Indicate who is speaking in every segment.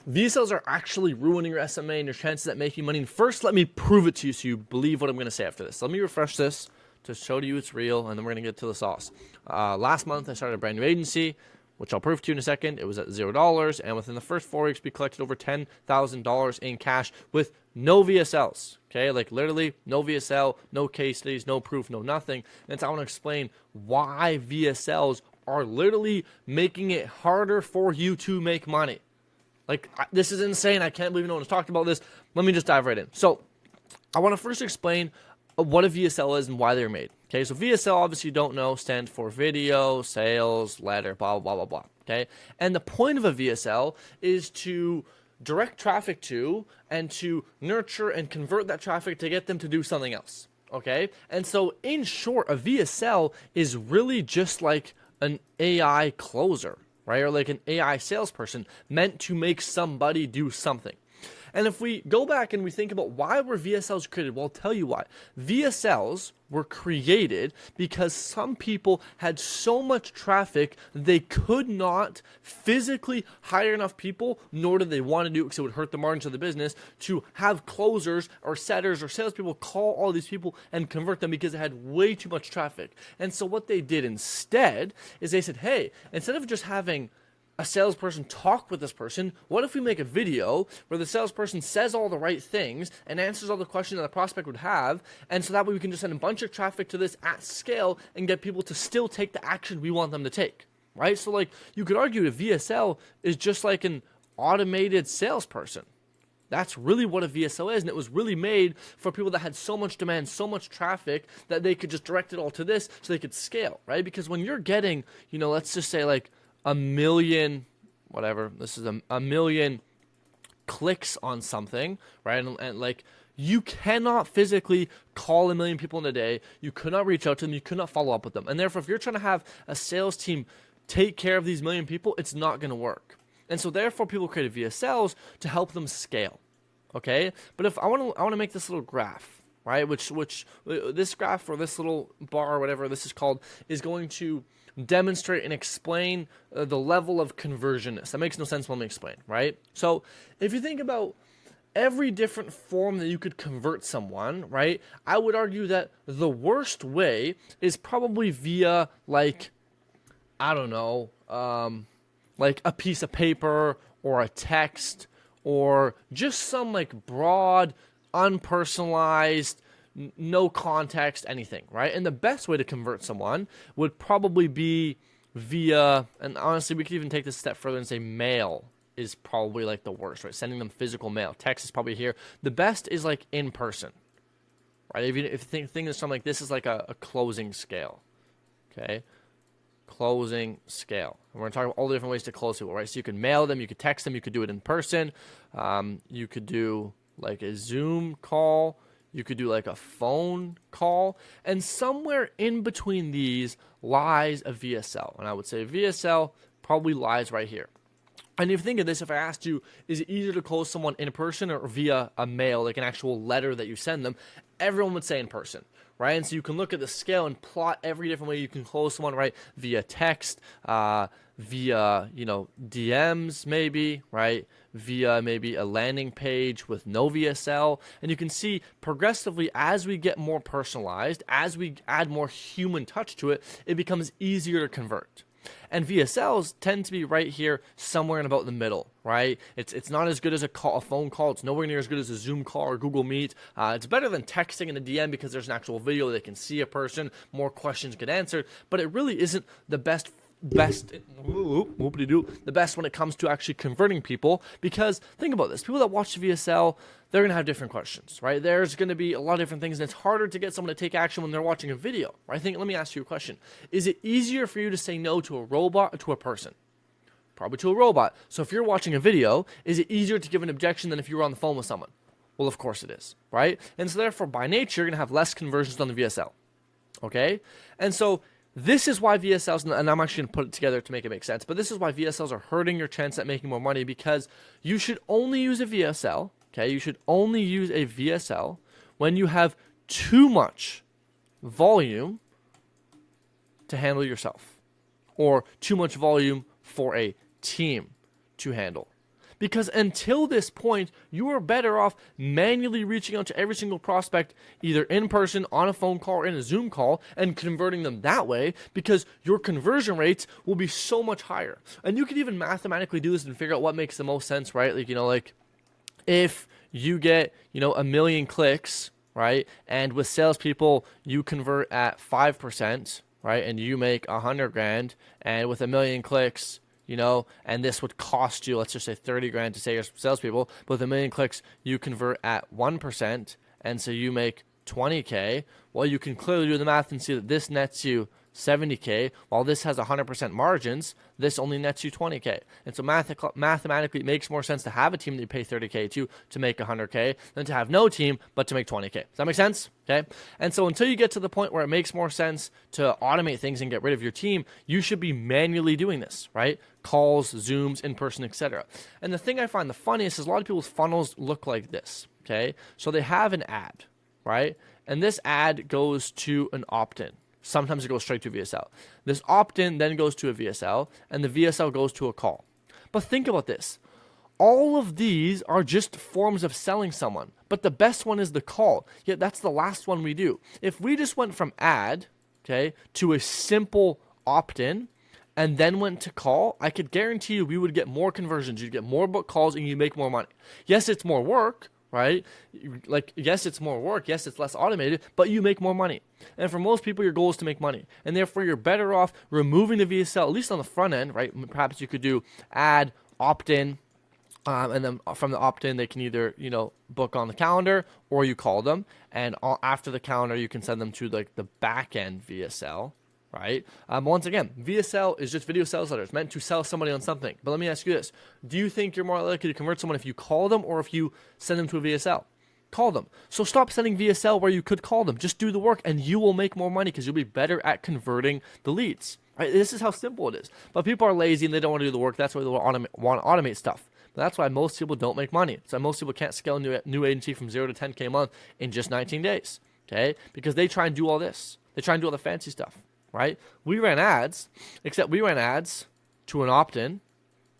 Speaker 1: VSLs are actually ruining your SMA and your chances at making money. And first, let me prove it to you so you believe what I'm going to say after this. Let me refresh this to show you it's real, and then we're going to get to the sauce. Last month, I started a brand new agency, which I'll prove to you in a second. It was at $0, and within the first 4 weeks, we collected over $10,000 in cash with no VSLs, okay? Like, literally, no VSL, no case studies, no proof, no nothing. And so I want to explain why VSLs are literally making it harder for you to make money. Like, this is insane. I can't believe no one's talked about this. Let me just dive right in. So, I want to first explain what a VSL is and why they're made. Okay, so VSL, obviously you don't know, stands for video, sales, letter, blah, blah, blah, blah, blah. Okay, and the point of a VSL is to direct traffic to and to nurture and convert that traffic to get them to do something else. Okay, and so in short, a VSL is really just like an AI closer, right? Or like an AI salesperson meant to make somebody do something. And if we go back and we think about why were VSLs created, well, I'll tell you why. VSLs were created because some people had so much traffic they could not physically hire enough people, nor did they want to do it because it would hurt the margins of the business, to have closers or setters or salespeople call all these people and convert them because it had way too much traffic. And so what they did instead is they said, hey, instead of just having a salesperson talk with this person, what if we make a video where the salesperson says all the right things and answers all the questions that the prospect would have, and so that way we can just send a bunch of traffic to this at scale and get people to still take the action we want them to take, right? So like, you could argue a VSL is just like an automated salesperson. That's really what a VSL is, and it was really made for people that had so much demand, so much traffic, that they could just direct it all to this so they could scale, right? Because when you're getting, let's just say like a million, whatever, this is a million clicks on something, right? And like, you cannot physically call a million people in a day. You could not reach out to them. You could not follow up with them. And therefore, if you're trying to have a sales team take care of these million people, it's not going to work. And so therefore, people created VSLs to help them scale, okay? But if I want to make this little graph, right? Which this graph or this little bar or whatever this is called is going to demonstrate and explain the level of conversionness. That makes no sense. Let me explain, right? So if you think about every different form that you could convert someone, right, I would argue that the worst way is probably via, like, I don't know, like a piece of paper or a text or just some like broad, unpersonalized, no context, anything, right? And the best way to convert someone would probably be via, and honestly, we could even take this a step further and say mail is probably like the worst, right? Sending them physical mail. Text is probably here. The best is like in person, right? If you think of something like this is like a closing scale, okay? Closing scale. And we're going to talk about all the different ways to close people, right? So you can mail them, you could text them, you could do it in person, you could do like a Zoom call, you could do like a phone call, and somewhere in between these lies a VSL. And I would say VSL probably lies right here. And if you think of this, if I asked you, is it easier to close someone in person or via a mail, like an actual letter that you send them, everyone would say in person, right? And so you can look at the scale and plot every different way you can close someone, right? Via text, via, DMs maybe, right? Via maybe a landing page with no VSL. And you can see progressively as we get more personalized, as we add more human touch to it, it becomes easier to convert. And VSLs tend to be right here somewhere in about the middle, right? It's not as good as a phone call. It's nowhere near as good as a Zoom call or Google Meet. It's better than texting in a DM because there's an actual video. They can see a person, more questions get answered, but it really isn't the best the best when it comes to actually converting people, because think about this, people that watch the VSL, they're going to have different questions, right? There's going to be a lot of different things, and it's harder to get someone to take action when they're watching a video, right? Let me ask you a question. Is it easier for you to say no to a robot or to a person? Probably to a robot. So if you're watching a video, is it easier to give an objection than if you were on the phone with someone? Well, of course it is, right? And so therefore, by nature, you're going to have less conversions on the VSL, okay? And so this is why VSLs, and I'm actually going to put it together to make it make sense, but this is why VSLs are hurting your chance at making more money, because you should only use a VSL, okay? You should only use a VSL when you have too much volume to handle yourself, or too much volume for a team to handle. Because until this point, you are better off manually reaching out to every single prospect, either in person, on a phone call, or in a Zoom call, and converting them that way, because your conversion rates will be so much higher. And you can even mathematically do this and figure out what makes the most sense, right? Like, if you get, 1 million clicks, right? And with salespeople, you convert at 5%, right? And you make $100,000, and with 1 million clicks, and this would cost you, let's just say $30,000 to say your salespeople, but with 1 million clicks, you convert at 1%, and so you make $20K. Well, you can clearly do the math and see that this nets you $70K, while this has 100% margins, this only nets you $20K. And so mathematically, it makes more sense to have a team that you pay $30K to make $100K than to have no team but to make $20K. Does that make sense? Okay. And so until you get to the point where it makes more sense to automate things and get rid of your team, you should be manually doing this, right? Calls, Zooms, in person, etc. And the thing I find the funniest is a lot of people's funnels look like this. Okay. So they have an ad, right? And this ad goes to an opt-in. Sometimes it goes straight to VSL. This opt-in then goes to a VSL, and the VSL goes to a call. But think about this. All of these are just forms of selling someone, but the best one is the call. Yet that's the last one we do. If we just went from ad, okay, to a simple opt-in, and then went to call, I could guarantee you we would get more conversions. You'd get more book calls, and you make more money. Yes, it's more work, right? Like, yes, it's more work. Yes, it's less automated, but you make more money. And for most people, your goal is to make money. And therefore, you're better off removing the VSL, at least on the front end, right? Perhaps you could do ad, opt-in, and then from the opt-in, they can either, book on the calendar or you call them. And after the calendar, you can send them to like the back-end VSL, right? Once again, VSL is just video sales letters meant to sell somebody on something. But let me ask you this. Do you think you're more likely to convert someone if you call them or if you send them to a VSL? Call them. So stop sending VSL where you could call them. Just do the work and you will make more money because you'll be better at converting the leads. Right? This is how simple it is. But people are lazy and they don't want to do the work. That's why they want to automate stuff. But that's why most people don't make money. That's why most people can't scale a new agency from 0 to 10K a month in just 19 days. Okay? Because they try and do all this. They try and do all the fancy stuff. Right? We ran ads, except we ran ads to an opt-in,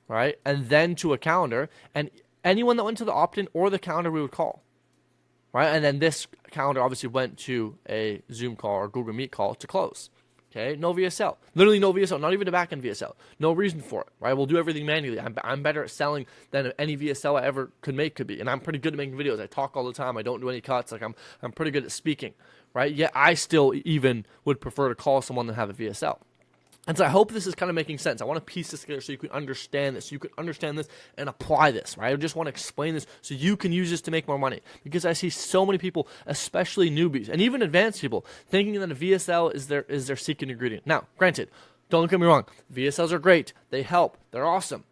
Speaker 1: right? And then to a calendar. And anyone that went to the opt-in or the calendar, we would call. Right? And then this calendar obviously went to a Zoom call or Google Meet call to close. Okay? No VSL. Literally no VSL. Not even a back-end VSL. No reason for it. Right? We'll do everything manually. I'm better at selling than any VSL I ever could be. And I'm pretty good at making videos. I talk all the time. I don't do any cuts. Like I'm pretty good at speaking. Right? Yet I still even would prefer to call someone than have a VSL. And so I hope this is kind of making sense. I want to piece this together so you can understand this. So you can understand this and apply this, right? I just want to explain this so you can use this to make more money. Because I see so many people, especially newbies and even advanced people, thinking that a VSL is their secret ingredient. Now, granted, don't get me wrong. VSLs are great. They help. They're awesome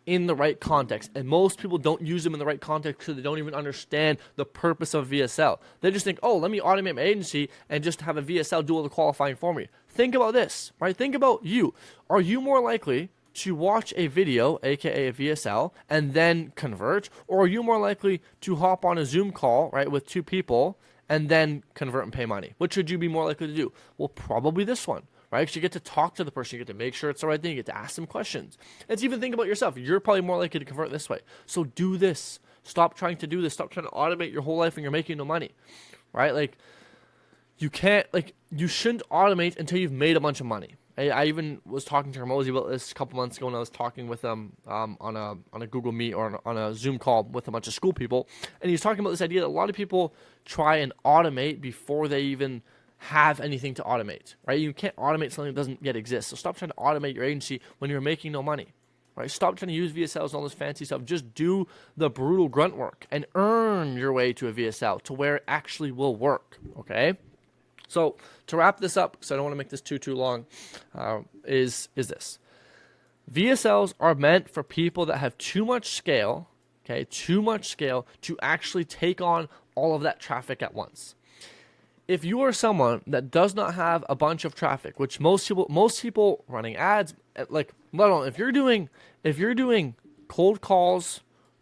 Speaker 1: in the right context. And most people don't use them in the right context because they don't even understand the purpose of VSL. They just think, oh, let me automate my agency and just have a VSL do all the qualifying for me. Think about this, right? Think about you. Are you more likely to watch a video, aka a VSL, and then convert? Or are you more likely to hop on a Zoom call, right, with two people and then convert and pay money? Which should you be more likely to do? Well, probably this one. Right? Because you get to talk to the person, you get to make sure it's the right thing, you get to ask them questions. And even think about yourself. You're probably more likely to convert this way. So do this. Stop trying to do this. Stop trying to automate your whole life when you're making no money. Right? Like, you shouldn't automate until you've made a bunch of money. I even was talking to Hermosi about this a couple months ago when I was talking with him on a Google Meet or on a Zoom call with a bunch of school people. And he was talking about this idea that a lot of people try and automate before they even have anything to automate, right? You can't automate something that doesn't yet exist. So stop trying to automate your agency when you're making no money, right? Stop trying to use VSLs and all this fancy stuff. Just do the brutal grunt work and earn your way to a VSL to where it actually will work, okay? So to wrap this up, because I don't want to make this too long, is this. VSLs are meant for people that have too much scale, okay? Too much scale to actually take on all of that traffic at once. If you are someone that does not have a bunch of traffic, which most people running ads, like, let alone if you're doing cold calls,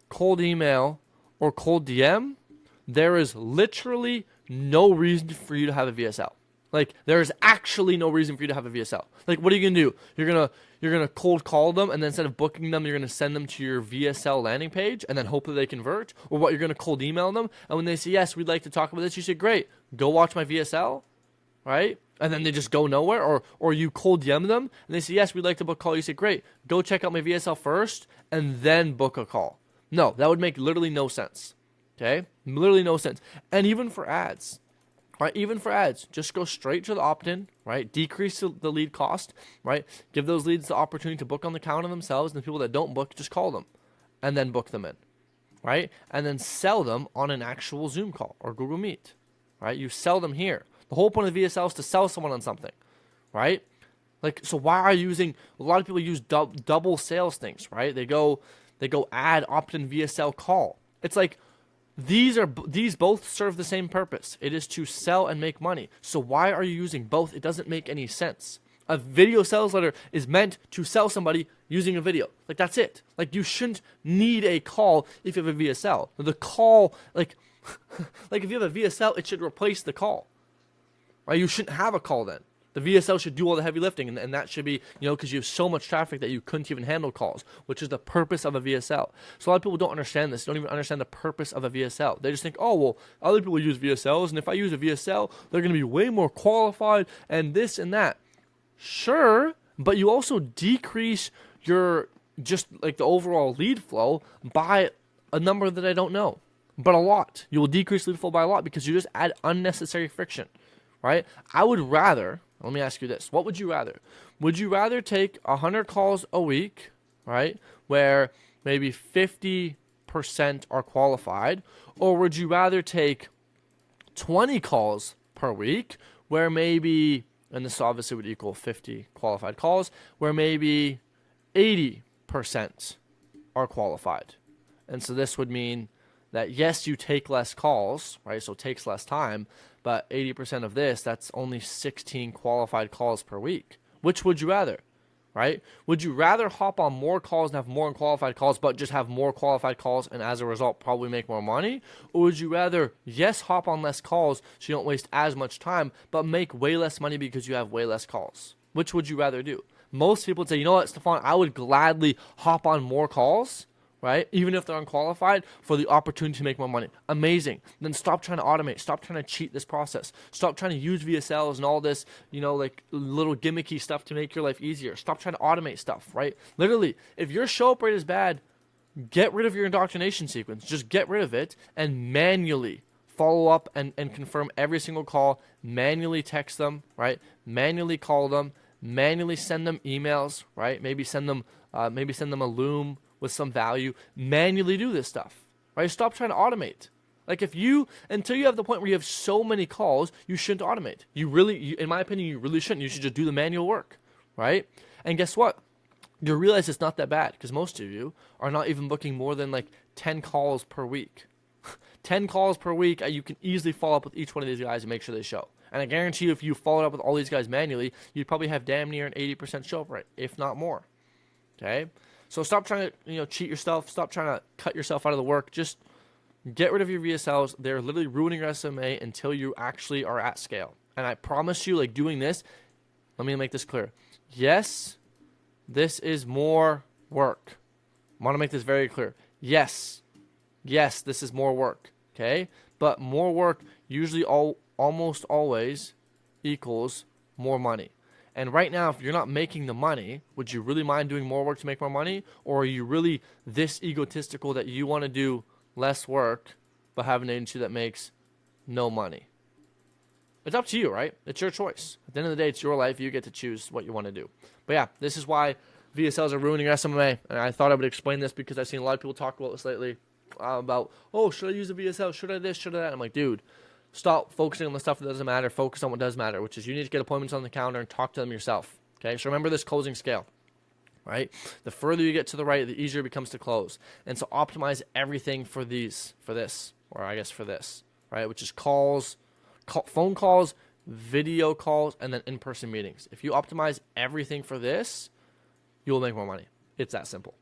Speaker 1: cold email, or cold DM, there is literally no reason for you to have a VSL. Like, there's actually no reason for you to have a VSL. Like, what are you gonna do? You're gonna cold call them, and then instead of booking them, you're gonna send them to your VSL landing page, and then hope that they convert. Or what? You're gonna cold email them, and when they say yes, we'd like to talk about this, you say great, go watch my VSL, right? And then they just go nowhere. Or you cold DM them, and they say yes, we'd like to book a call. You say great, go check out my VSL first, and then book a call. No, that would make literally no sense. Okay, literally no sense. And even for ads. Right, even for ads, just go straight to the opt-in, right? Decrease the lead cost, right? Give those leads the opportunity to book on the calendar themselves, and the people that don't book, just call them, and then book them in, right? And then sell them on an actual Zoom call or Google Meet, right? You sell them here. The whole point of VSL is to sell someone on something, right? Like, so why are you using? A lot of people use double sales things, right? They go add opt-in VSL call. It's like, these both serve the same purpose. It is to sell and make money. So why are you using both? It doesn't make any sense. A video sales letter is meant to sell somebody using a video. Like, that's it. Like, you shouldn't need a call if you have a VSL. The call, like if you have a VSL, it should replace the call. Right? You shouldn't have a call then. The VSL should do all the heavy lifting, and that should be, because you have so much traffic that you couldn't even handle calls, which is the purpose of a VSL. So a lot of people don't understand this, don't even understand the purpose of a VSL. They just think, oh, well, other people use VSLs, and if I use a VSL, they're going to be way more qualified, and this and that. Sure, but you also decrease your, just like the overall lead flow by a number that I don't know, but a lot. You will decrease lead flow by a lot because you just add unnecessary friction, right? I would rather... Let me ask you this. What would you rather? Would you rather take 100 calls a week, right, where maybe 50% are qualified, or would you rather take 20 calls per week where maybe, and this obviously would equal 50 qualified calls, where maybe 80% are qualified? And so this would mean that, yes, you take less calls, right, so it takes less time, but 80% of this, that's only 16 qualified calls per week. Which would you rather, right? Would you rather hop on more calls and have more unqualified calls, but just have more qualified calls and as a result probably make more money? Or would you rather, yes, hop on less calls so you don't waste as much time, but make way less money because you have way less calls? Which would you rather do? Most people would say, you know what, Stefan, I would gladly hop on more calls, right? Even if they're unqualified, for the opportunity to make more money. Amazing. Then stop trying to automate. Stop trying to cheat this process. Stop trying to use VSLs and all this, like little gimmicky stuff to make your life easier. Stop trying to automate stuff, right? Literally, if your show up rate is bad, get rid of your indoctrination sequence. Just get rid of it and manually follow up and confirm every single call. Manually text them, right? Manually call them. Manually send them emails, right? Maybe send them a Loom with some value. Manually do this stuff, right? Stop trying to automate. Like, until you have the point where you have so many calls, you shouldn't automate. In my opinion, you really shouldn't. You should just do the manual work, right? And guess what? You'll realize it's not that bad because most of you are not even booking more than like 10 calls per week. 10 calls per week, you can easily follow up with each one of these guys and make sure they show. And I guarantee you, if you followed up with all these guys manually, you'd probably have damn near an 80% show up rate, if not more. Okay? So stop trying to, cheat yourself. Stop trying to cut yourself out of the work. Just get rid of your VSLs. They're literally ruining your SMA until you actually are at scale. And I promise you, like, doing this, let me make this clear. Yes, this is more work. I want to make this very clear. Yes, this is more work. Okay? But more work usually almost always equals more money. And right now, if you're not making the money, would you really mind doing more work to make more money? Or are you really this egotistical that you want to do less work but have an agency that makes no money? It's up to you, right? It's your choice. At the end of the day, it's your life. You get to choose what you want to do. But yeah, this is why VSLs are ruining your SMA. And I thought I would explain this because I've seen a lot of people talk about this lately. About, should I use a VSL? Should I this? Should I that? I'm like, dude, stop focusing on the stuff that doesn't matter. Focus on what does matter, which is you need to get appointments on the calendar and talk to them yourself. Okay, so remember this closing scale, right? The further you get to the right, the easier it becomes to close. And so optimize everything for this, right? Which is phone calls, video calls, and then in-person meetings. If you optimize everything for this, you will make more money. It's that simple.